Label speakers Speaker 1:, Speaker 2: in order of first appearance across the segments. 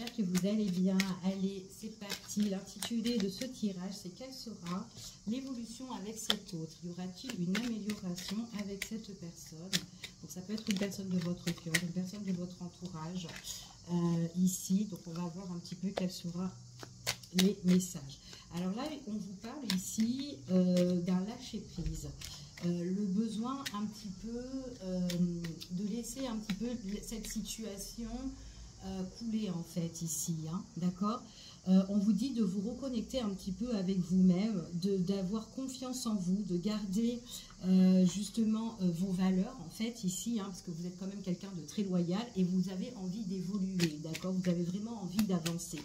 Speaker 1: j'espère que vous allez bien. Allez, c'est parti. L'intitulé de ce tirage, c'est quelle sera l'évolution avec cet autre? Y aura-t-il une amélioration avec cette personne? Donc ça peut être une personne de votre cœur, une personne de votre entourage ici. Donc on va voir un petit peu quels seront les messages. Alors là, on vous parle ici d'un lâcher-prise. Le besoin un petit peu de laisser un petit peu cette situation couler en fait ici, hein, d'accord. On vous dit de vous reconnecter un petit peu avec vous-même, d'avoir confiance en vous, de garder justement vos valeurs en fait ici, hein, parce que vous êtes quand même quelqu'un de très loyal et vous avez envie d'évoluer, d'accord, vous avez vraiment envie d'avancer.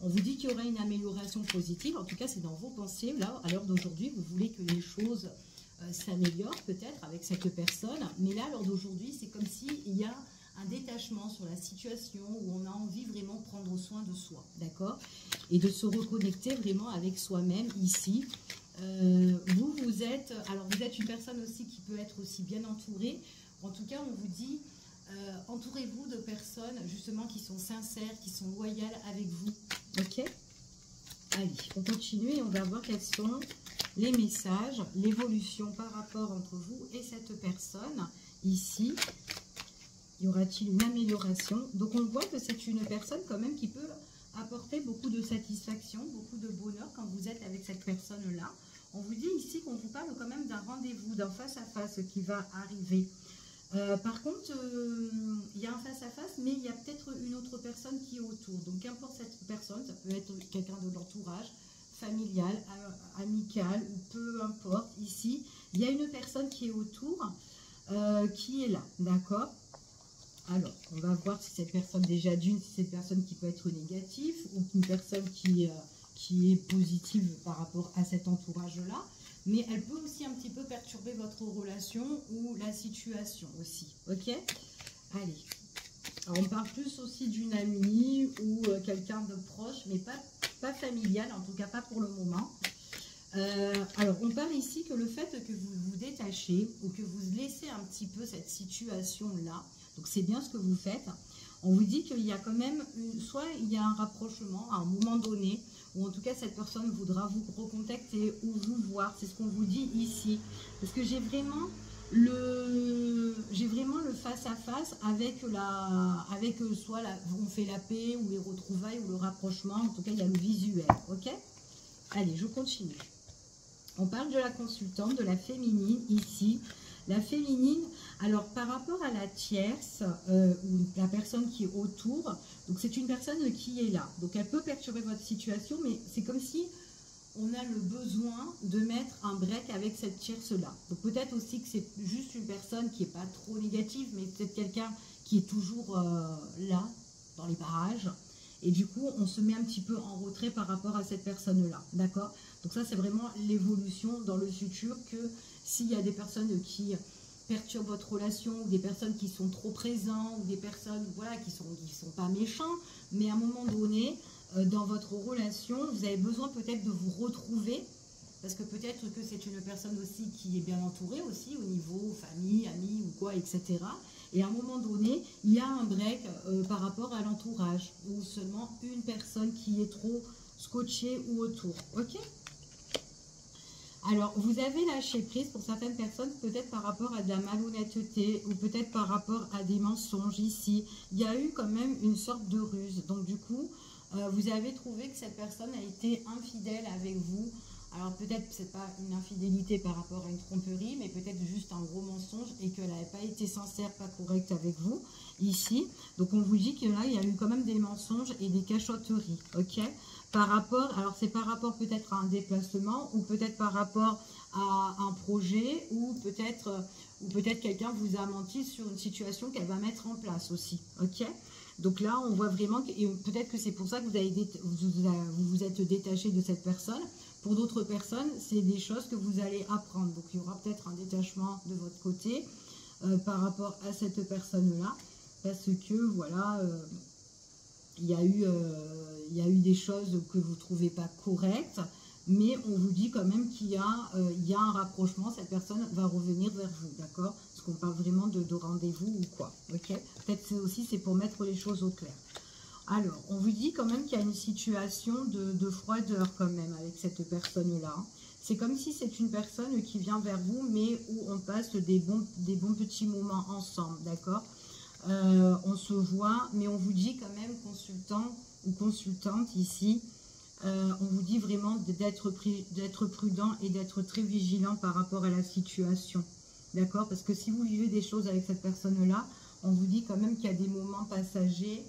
Speaker 1: On vous dit qu'il y aura une amélioration positive, en tout cas c'est dans vos pensées, là, à l'heure d'aujourd'hui, vous voulez que les choses s'améliorent peut-être avec cette personne, mais là, à l'heure d'aujourd'hui, c'est comme s'il y a un détachement sur la situation où on a envie vraiment de prendre soin de soi, d'accord, et de se reconnecter vraiment avec soi-même ici. Vous êtes, alors vous êtes une personne aussi qui peut être aussi bien entourée. En tout cas, on vous dit, entourez-vous de personnes justement qui sont sincères, qui sont loyales avec vous, ok. Allez, on continue et on va voir quels sont les messages, l'évolution par rapport entre vous et cette personne ici. Y aura-t-il une amélioration? Donc on voit que c'est une personne quand même qui peut apporter beaucoup de satisfaction, beaucoup de bonheur quand vous êtes avec cette personne-là. On vous dit ici qu'on vous parle quand même d'un rendez-vous, d'un face-à-face qui va arriver. Par contre, il y a un face-à-face, mais il y a peut-être une autre personne qui est autour. Donc qu'importe cette personne, ça peut être quelqu'un de l'entourage, familial, amical, ou peu importe, ici, il y a une personne qui est autour, qui est là, d'accord. Alors, on va voir si cette personne, déjà d'une, si c'est une personne qui peut être négative ou une personne qui est positive par rapport à cet entourage-là. Mais elle peut aussi un petit peu perturber votre relation ou la situation aussi, ok. Allez, alors on parle plus aussi d'une amie ou quelqu'un de proche, mais pas familial, en tout cas pas pour le moment. Alors, on parle ici que le fait que vous vous détachez ou que vous laissez un petit peu cette situation-là, donc c'est bien ce que vous faites. On vous dit qu'il y a quand même, soit il y a un rapprochement à un moment donné, ou en tout cas cette personne voudra vous recontacter ou vous voir, c'est ce qu'on vous dit ici. Parce que j'ai vraiment le face-à-face avec soit on fait la paix, ou les retrouvailles, ou le rapprochement, en tout cas il y a le visuel, ok. Allez, je continue. On parle de la consultante, de la féminine ici. La féminine, alors par rapport à la tierce, ou la personne qui est autour, donc c'est une personne qui est là. Donc elle peut perturber votre situation, mais c'est comme si on a le besoin de mettre un break avec cette tierce-là. Donc peut-être aussi que c'est juste une personne qui n'est pas trop négative, mais peut-être quelqu'un qui est toujours là, dans les parages. Et du coup, on se met un petit peu en retrait par rapport à cette personne-là, d'accord? Donc ça, c'est vraiment l'évolution dans le futur, que s'il y a des personnes qui perturbent votre relation, ou des personnes qui sont trop présentes, ou des personnes voilà, qui sont pas méchants, mais à un moment donné, dans votre relation, vous avez besoin peut-être de vous retrouver, parce que peut-être que c'est une personne aussi qui est bien entourée aussi, au niveau famille, amis ou quoi, etc. Et à un moment donné, il y a un break par rapport à l'entourage, ou seulement une personne qui est trop scotchée ou autour, ok. Alors, vous avez lâché prise pour certaines personnes, peut-être par rapport à de la malhonnêteté, ou peut-être par rapport à des mensonges ici. Il y a eu quand même une sorte de ruse. Donc, du coup, vous avez trouvé que cette personne a été infidèle avec vous. Alors, peut-être que ce n'est pas une infidélité par rapport à une tromperie, mais peut-être juste un gros mensonge et qu'elle n'avait pas été sincère, pas correcte avec vous, ici. Donc, on vous dit que là, il y a eu quand même des mensonges et des cachotteries, ok. Par rapport, alors c'est par rapport peut-être à un déplacement, ou peut-être par rapport à un projet, ou peut-être quelqu'un vous a menti sur une situation qu'elle va mettre en place aussi, ok. Donc là, on voit vraiment, et peut-être que c'est pour ça que vous vous êtes détaché de cette personne. Pour d'autres personnes, c'est des choses que vous allez apprendre. Donc il y aura peut-être un détachement de votre côté par rapport à cette personne-là, parce que voilà, il y a eu des choses que vous ne trouvez pas correctes, mais on vous dit quand même qu'il y a un rapprochement, cette personne va revenir vers vous, d'accord? Parce qu'on parle vraiment de rendez-vous ou quoi, ok? Peut-être aussi c'est pour mettre les choses au clair. Alors, on vous dit quand même qu'il y a une situation de froideur quand même avec cette personne-là. C'est comme si c'est une personne qui vient vers vous, mais où on passe des bons petits moments ensemble, d'accord? On se voit, mais on vous dit quand même, consultant ou consultante ici, on vous dit vraiment d'être prudent et d'être très vigilant par rapport à la situation, d'accord? Parce que si vous vivez des choses avec cette personne-là, on vous dit quand même qu'il y a des moments passagers,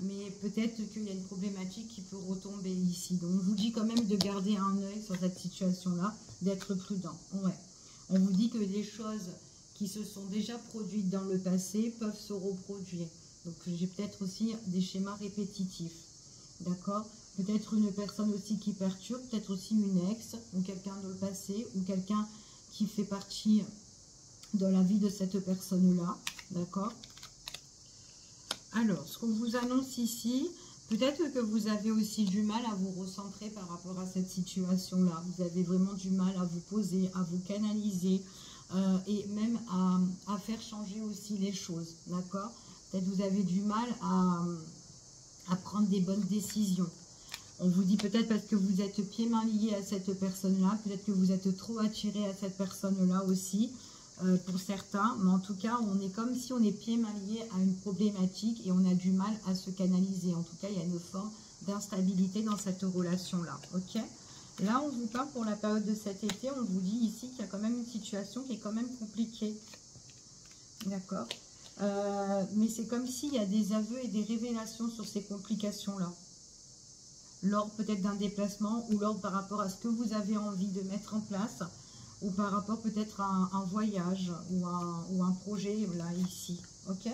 Speaker 1: mais peut-être qu'il y a une problématique qui peut retomber ici. Donc, on vous dit quand même de garder un œil sur cette situation-là, d'être prudent. Ouais. On vous dit que les choses qui se sont déjà produites dans le passé peuvent se reproduire. Donc, j'ai peut-être aussi des schémas répétitifs. D'accord? Peut-être une personne aussi qui perturbe, peut-être aussi une ex, ou quelqu'un de le passé, ou quelqu'un qui fait partie de la vie de cette personne-là. D'accord? Alors, ce qu'on vous annonce ici, peut-être que vous avez aussi du mal à vous recentrer par rapport à cette situation-là. Vous avez vraiment du mal à vous poser, à vous canaliser et même à faire changer aussi les choses. D'accord? Peut-être vous avez du mal à prendre des bonnes décisions. On vous dit peut-être parce que vous êtes pieds-mains liés à cette personne-là, peut-être que vous êtes trop attiré à cette personne-là aussi. Pour certains, mais en tout cas, on est comme si on est pieds-mains liés à une problématique et on a du mal à se canaliser. En tout cas, il y a une forme d'instabilité dans cette relation-là. Ok? Là, on vous parle pour la période de cet été. On vous dit ici qu'il y a quand même une situation qui est quand même compliquée. D'accord? Mais c'est comme s'il y a des aveux et des révélations sur ces complications-là. Lors peut-être d'un déplacement ou lors par rapport à ce que vous avez envie de mettre en place, ou par rapport peut-être à un voyage ou un projet, là, ici, ok?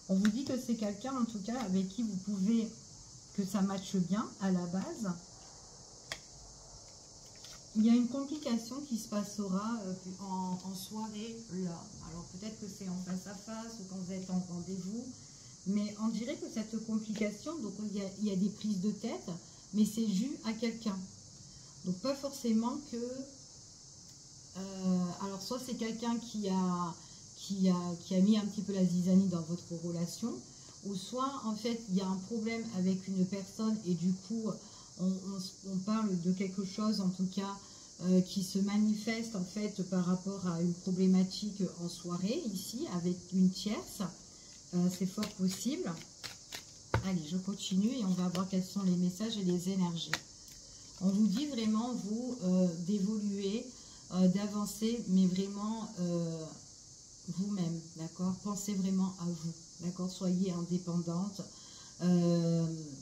Speaker 1: On vous dit que c'est quelqu'un, en tout cas, avec qui vous pouvez, que ça matche bien à la base. Il y a une complication qui se passera en soirée, là. Alors, peut-être que c'est en face à face ou quand vous êtes en rendez-vous, mais on dirait que cette complication, donc il y a des prises de tête, mais c'est dû à quelqu'un. Donc, pas forcément que... alors soit c'est quelqu'un qui a mis un petit peu la zizanie dans votre relation, ou soit en fait il y a un problème avec une personne et du coup on parle de quelque chose en tout cas qui se manifeste en fait par rapport à une problématique en soirée ici avec une tierce. C'est fort possible. Allez, je continue et on va voir quels sont les messages et les énergies. On vous dit vraiment vous d'évoluer, d'avancer, mais vraiment vous-même, d'accord? Pensez vraiment à vous, d'accord? Soyez indépendante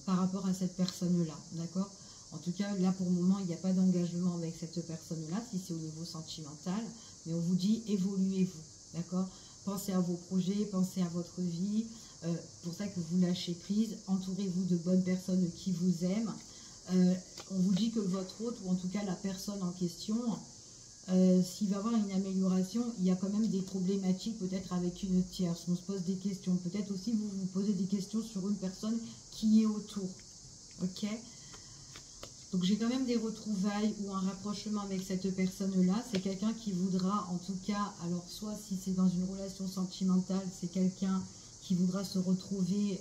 Speaker 1: par rapport à cette personne-là, d'accord? En tout cas, là, pour le moment, il n'y a pas d'engagement avec cette personne-là, si c'est au niveau sentimental, mais on vous dit, évoluez-vous, d'accord? Pensez à vos projets, pensez à votre vie, pour ça que vous lâchez prise, entourez-vous de bonnes personnes qui vous aiment. On vous dit que votre hôte, ou en tout cas la personne en question, s'il va y avoir une amélioration, il y a quand même des problématiques peut-être avec une tierce. On se pose des questions. Peut-être aussi vous vous posez des questions sur une personne qui est autour. Ok? Donc j'ai quand même des retrouvailles ou un rapprochement avec cette personne-là. C'est quelqu'un qui voudra, en tout cas, alors soit si c'est dans une relation sentimentale, c'est quelqu'un qui voudra se retrouver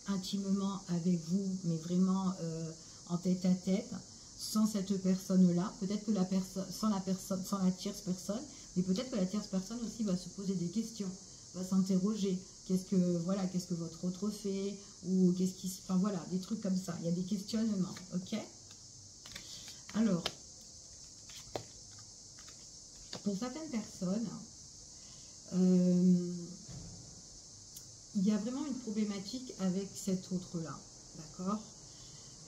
Speaker 1: intimement avec vous, mais vraiment en tête à tête. Sans cette personne-là, peut-être que la personne, sans la tierce personne, mais peut-être que la tierce personne aussi va se poser des questions, va s'interroger. Qu'est-ce que votre autre fait, ou qu'est-ce qui, enfin voilà, des trucs comme ça. Il y a des questionnements, ok? Alors, pour certaines personnes, il y a vraiment une problématique avec cet autre-là, d'accord?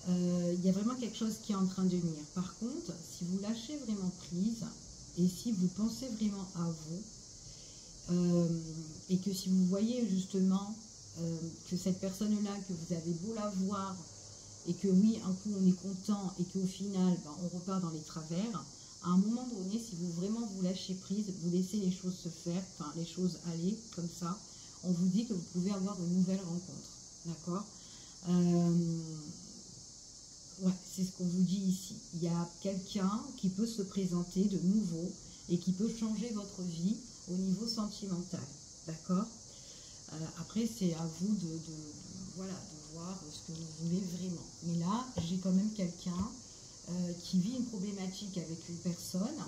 Speaker 1: Il y a vraiment quelque chose qui est en train de venir. Par contre, si vous lâchez vraiment prise et si vous pensez vraiment à vous et que si vous voyez justement que cette personne-là, que vous avez beau la voir et que oui, un coup on est content et qu'au final, ben, on repart dans les travers, à un moment donné, si vous vraiment vous lâchez prise, vous laissez les choses se faire, enfin les choses aller comme ça, on vous dit que vous pouvez avoir une nouvelle rencontre, d'accord? Ouais, c'est ce qu'on vous dit ici. Il y a quelqu'un qui peut se présenter de nouveau et qui peut changer votre vie au niveau sentimental. D'accord? Après, c'est à vous voilà, de voir ce que vous voulez vraiment. Mais là, j'ai quand même quelqu'un qui vit une problématique avec une personne,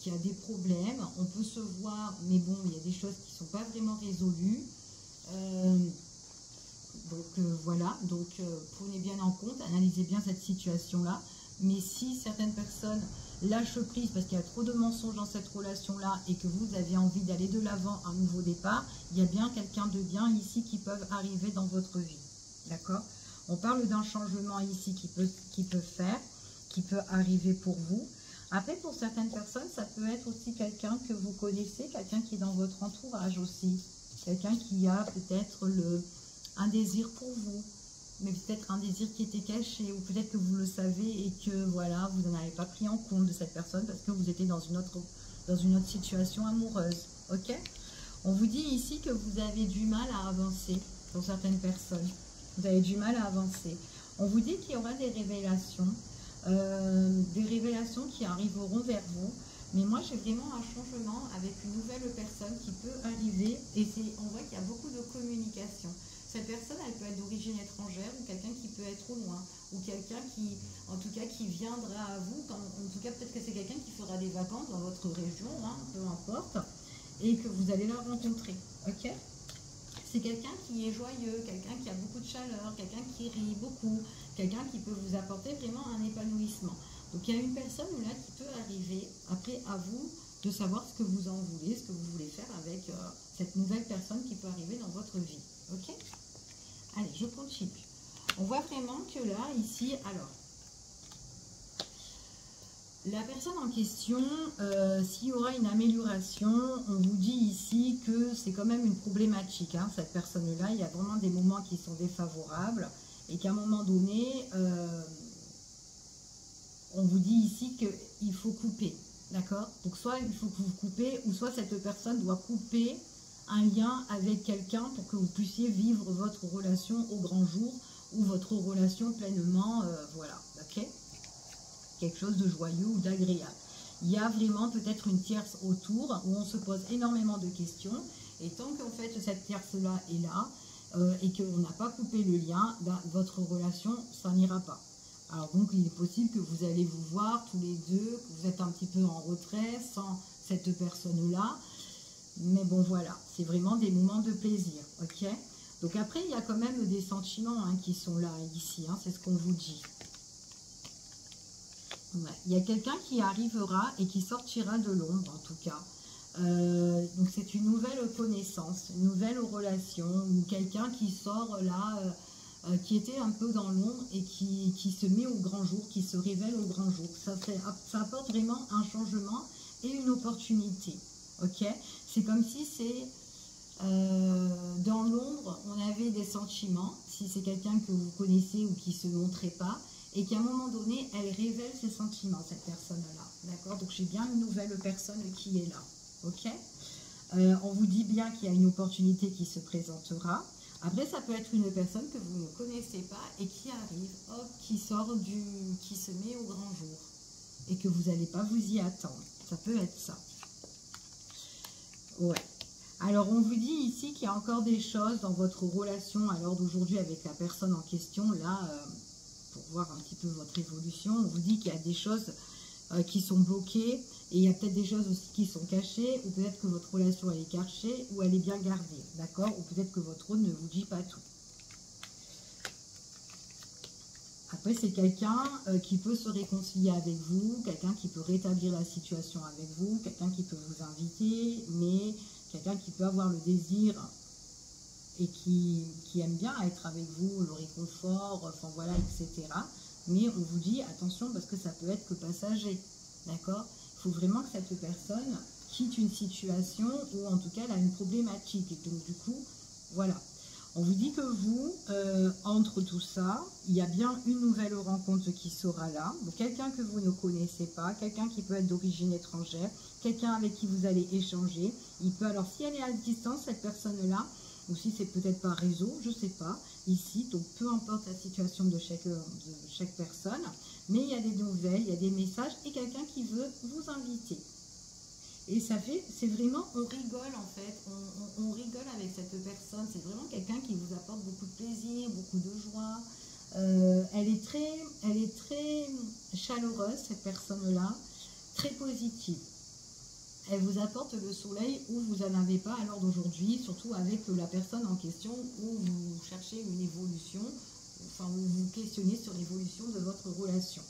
Speaker 1: qui a des problèmes. On peut se voir, mais bon, il y a des choses qui ne sont pas vraiment résolues. Voilà, donc prenez bien en compte, analysez bien cette situation-là. Mais si certaines personnes lâchent prise parce qu'il y a trop de mensonges dans cette relation-là et que vous avez envie d'aller de l'avant, un nouveau départ, il y a bien quelqu'un de bien ici qui peut arriver dans votre vie. D'accord? On parle d'un changement ici qui peut arriver pour vous. Après, pour certaines personnes, ça peut être aussi quelqu'un que vous connaissez, quelqu'un qui est dans votre entourage aussi. Quelqu'un qui a peut-être un désir pour vous, mais peut-être un désir qui était caché, ou peut-être que vous le savez et que voilà, vous n'en avez pas pris en compte de cette personne parce que vous étiez dans une autre situation amoureuse. Ok? On vous dit ici que vous avez du mal à avancer pour certaines personnes. Vous avez du mal à avancer. On vous dit qu'il y aura des révélations qui arriveront vers vous. Mais moi, j'ai vraiment un changement avec une nouvelle personne qui peut arriver. Et on voit qu'il y a beaucoup de communication. Cette personne, elle peut être d'origine étrangère ou quelqu'un qui peut être au loin. Ou quelqu'un qui, en tout cas, qui viendra à vous. En tout cas, peut-être que c'est quelqu'un qui fera des vacances dans votre région, hein, peu importe. Et que vous allez la rencontrer. Ok? C'est quelqu'un qui est joyeux, quelqu'un qui a beaucoup de chaleur, quelqu'un qui rit beaucoup, quelqu'un qui peut vous apporter vraiment un épanouissement. Donc il y a une personne là qui peut arriver, après à vous de savoir ce que vous en voulez, ce que vous voulez faire avec cette nouvelle personne qui peut arriver dans votre vie. Ok? Allez, je continue. On voit vraiment que là, ici, alors, la personne en question, s'il y aura une amélioration, on vous dit ici que c'est quand même une problématique. Hein, cette personne-là, il y a vraiment des moments qui sont défavorables et qu'à un moment donné, on vous dit ici qu'il faut couper. D'accord? Donc soit il faut que vous coupez, ou soit cette personne doit couper un lien avec quelqu'un pour que vous puissiez vivre votre relation au grand jour ou votre relation pleinement, voilà. Ok? Quelque chose de joyeux ou d'agréable. Il y a vraiment peut-être une tierce autour où on se pose énormément de questions et tant qu'en fait cette tierce-là est là et qu'on n'a pas coupé le lien, ben, votre relation, ça n'ira pas. Alors donc il est possible que vous allez vous voir tous les deux, que vous êtes un petit peu en retrait sans cette personne-là, mais bon voilà, c'est vraiment des moments de plaisir, ok? Donc après il y a quand même des sentiments hein, qui sont là ici, hein, c'est ce qu'on vous dit. Ouais. Il y a quelqu'un qui arrivera et qui sortira de l'ombre en tout cas. Donc c'est une nouvelle connaissance, une nouvelle relation, ou quelqu'un qui sort là, qui était un peu dans l'ombre et qui se met au grand jour, qui se révèle au grand jour. Ça apporte vraiment un changement et une opportunité. Ok? C'est comme si c'est dans l'ombre, on avait des sentiments, si c'est quelqu'un que vous connaissez ou qui ne se montrait pas, et qu'à un moment donné, elle révèle ses sentiments, cette personne-là. D'accord? Donc, j'ai bien une nouvelle personne qui est là. Ok? On vous dit bien qu'il y a une opportunité qui se présentera. Après, ça peut être une personne que vous ne connaissez pas et qui arrive, hop, qui se met au grand jour. Et que vous n'allez pas vous y attendre. Ça peut être ça. Ouais. Alors, on vous dit ici qu'il y a encore des choses dans votre relation à l'heure d'aujourd'hui avec la personne en question, là... pour voir un petit peu votre évolution, on vous dit qu'il y a des choses qui sont bloquées et il y a peut-être des choses aussi qui sont cachées, ou peut-être que votre relation elle est cachée ou elle est bien gardée, d'accord? Ou peut-être que votre rôle ne vous dit pas tout. Après, c'est quelqu'un qui peut se réconcilier avec vous, quelqu'un qui peut rétablir la situation avec vous, quelqu'un qui peut vous inviter, mais quelqu'un qui peut avoir le désir et qui aime bien être avec vous, le réconfort, enfin voilà, etc. Mais on vous dit, attention, parce que ça peut être que passager, d'accord? Il faut vraiment que cette personne quitte une situation où, en tout cas, elle a une problématique. Et donc, du coup, voilà. On vous dit que vous, entre tout ça, il y a bien une nouvelle rencontre qui sera là. Donc, quelqu'un que vous ne connaissez pas, quelqu'un qui peut être d'origine étrangère, quelqu'un avec qui vous allez échanger. Il peut, alors, si elle est à distance, cette personne-là, ou si c'est peut-être par réseau, je ne sais pas, ici, donc peu importe la situation de chaque personne, mais il y a des nouvelles, il y a des messages et quelqu'un qui veut vous inviter. Et ça fait, c'est vraiment, on rigole en fait, on rigole avec cette personne. C'est vraiment quelqu'un qui vous apporte beaucoup de plaisir, beaucoup de joie. Elle est très chaleureuse, cette personne-là, très positive. Elle vous apporte le soleil où vous n'en avez pas à l'heure d'aujourd'hui, surtout avec la personne en question où vous cherchez une évolution, enfin où vous questionnez sur l'évolution de votre relation.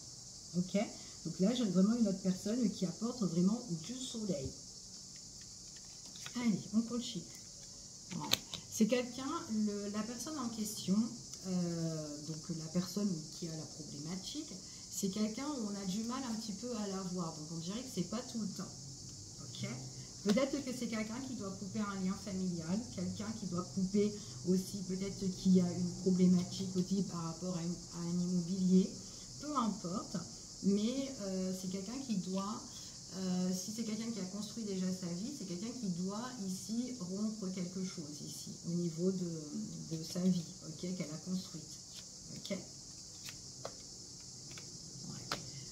Speaker 1: Ok? Donc là, j'ai vraiment une autre personne qui apporte vraiment du soleil. Allez, on continue. Voilà. C'est quelqu'un, la personne en question, donc la personne qui a la problématique, c'est quelqu'un où on a du mal un petit peu à la voir. Donc on dirait que c'est pas tout le temps. Ok? Peut-être que c'est quelqu'un qui doit couper un lien familial, quelqu'un qui doit couper aussi, peut-être qui a une problématique aussi par rapport à un immobilier, peu importe. Mais c'est quelqu'un qui doit, si c'est quelqu'un qui a construit déjà sa vie, c'est quelqu'un qui doit ici rompre quelque chose ici, au niveau de sa vie, ok, qu'elle a construite. Ok. Ouais.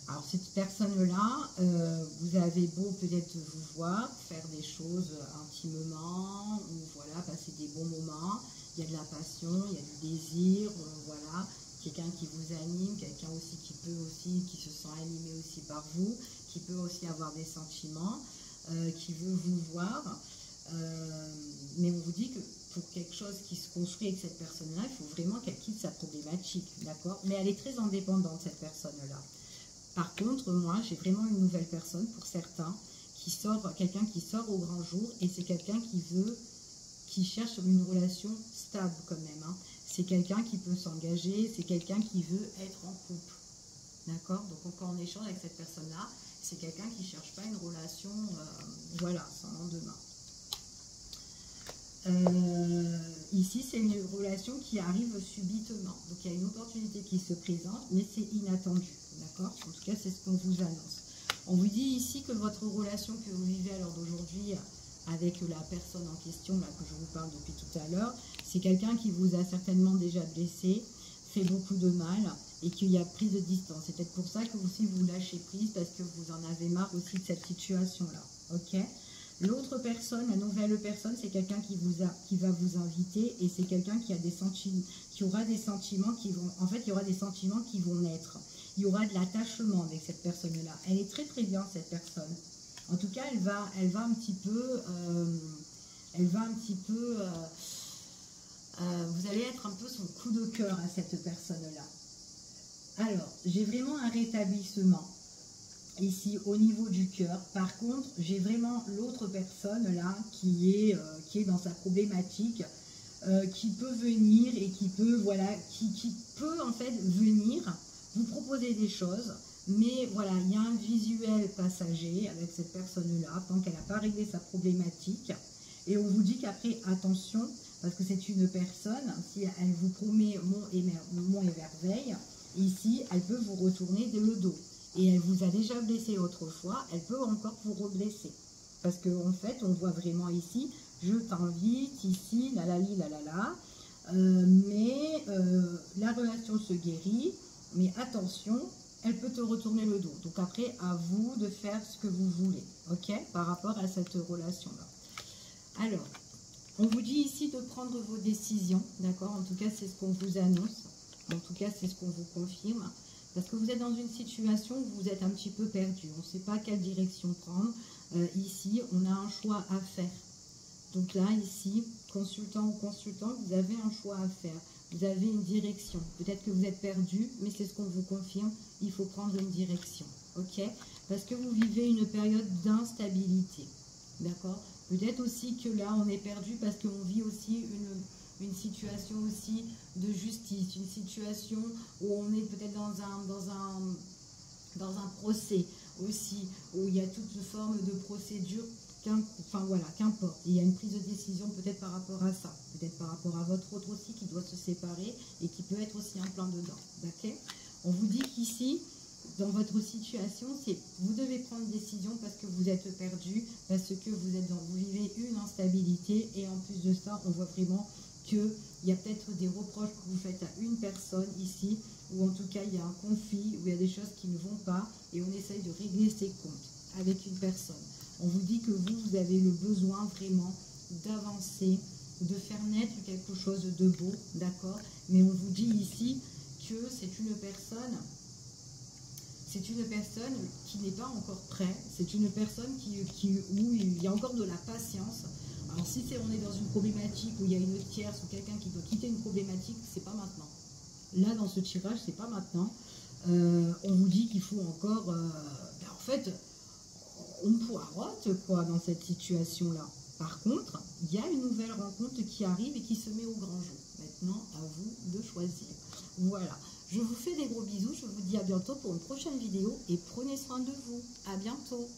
Speaker 1: Alors cette personne-là, vous avez beau peut-être vous voir, faire des choses intimement, ou voilà, passer des bons moments, il y a de la passion, il y a du désir, voilà. Quelqu'un qui vous anime, quelqu'un aussi qui se sent animé aussi par vous, qui peut aussi avoir des sentiments, qui veut vous voir. Mais on vous dit que pour quelque chose qui se construit avec cette personne-là, il faut vraiment qu'elle quitte sa problématique, d'accord? Mais elle est très indépendante, cette personne-là. Par contre, moi, j'ai vraiment une nouvelle personne, pour certains, quelqu'un qui sort au grand jour, et c'est quelqu'un qui cherche une relation stable quand même, hein. C'est quelqu'un qui peut s'engager, c'est quelqu'un qui veut être en couple. D'accord? Donc quand on échange avec cette personne-là, c'est quelqu'un qui ne cherche pas une relation, voilà, sans lendemain. Ici, c'est une relation qui arrive subitement. Donc il y a une opportunité qui se présente, mais c'est inattendu. D'accord? En tout cas, c'est ce qu'on vous annonce. On vous dit ici que votre relation que vous vivez à l'heure d'aujourd'hui avec la personne en question, là, que je vous parle depuis tout à l'heure, c'est quelqu'un qui vous a certainement déjà blessé, fait beaucoup de mal et qu'il y a prise de distance. C'est peut-être pour ça que aussi vous lâchez prise parce que vous en avez marre aussi de cette situation-là. Ok? L'autre personne, la nouvelle personne, c'est quelqu'un qui va vous inviter et c'est quelqu'un qui a des sentiments, qui aura des sentiments qui vont, en fait, il y aura des sentiments qui vont naître. Il y aura de l'attachement avec cette personne-là. Elle est très très bien, cette personne. En tout cas, elle va un petit peu, vous allez être un peu son coup de cœur à cette personne-là. Alors, j'ai vraiment un rétablissement ici au niveau du cœur. Par contre, j'ai vraiment l'autre personne là qui est dans sa problématique, qui peut venir et qui peut, voilà, qui peut en fait venir vous proposer des choses. Mais voilà, il y a un visuel passager avec cette personne-là, tant qu'elle n'a pas réglé sa problématique. Et on vous dit qu'après, attention, parce que c'est une personne, si elle vous promet mont et merveille, ici, elle peut vous retourner le dos. Et elle vous a déjà blessé autrefois, elle peut encore vous reblesser. Parce qu'en fait, on voit vraiment ici, je t'invite, ici, la mais la relation se guérit, mais attention, elle peut te retourner le dos. Donc après, à vous de faire ce que vous voulez, ok, par rapport à cette relation-là. Alors, on vous dit ici de prendre vos décisions, d'accord? En tout cas, c'est ce qu'on vous annonce. En tout cas, c'est ce qu'on vous confirme. Parce que vous êtes dans une situation où vous êtes un petit peu perdu. On ne sait pas quelle direction prendre. Ici, on a un choix à faire. Donc là, ici, consultant ou consultant, vous avez un choix à faire. Vous avez une direction. Peut-être que vous êtes perdu, mais c'est ce qu'on vous confirme. Il faut prendre une direction. Ok? Parce que vous vivez une période d'instabilité. D'accord? Peut-être aussi que là, on est perdu parce qu'on vit aussi une situation aussi de justice. Une situation où on est peut-être dans un procès aussi, où il y a toute forme de procédure. Enfin voilà, qu'importe. Il y a une prise de décision peut-être par rapport à ça, peut-être par rapport à votre autre aussi qui doit se séparer et qui peut être aussi un plein dedans. D'accord? On vous dit qu'ici, dans votre situation, vous devez prendre une décision parce que vous êtes perdu, parce que vous vivez une instabilité et en plus de ça, on voit vraiment qu'il y a peut-être des reproches que vous faites à une personne ici, ou en tout cas il y a un conflit, où il y a des choses qui ne vont pas et on essaye de régler ses comptes avec une personne. On vous dit que vous avez le besoin vraiment d'avancer, de faire naître quelque chose de beau, d'accord? Mais on vous dit ici que c'est une personne qui n'est pas encore prête, c'est une personne où il y a encore de la patience. Alors si on est dans une problématique où il y a une tierce ou quelqu'un qui doit quitter une problématique, c'est pas maintenant. Là, dans ce tirage, c'est pas maintenant. On vous dit qu'il faut encore... en fait, on poirote, quoi, dans cette situation-là. Par contre, il y a une nouvelle rencontre qui arrive et qui se met au grand jour. Maintenant, à vous de choisir. Voilà. Je vous fais des gros bisous. Je vous dis à bientôt pour une prochaine vidéo et prenez soin de vous. À bientôt.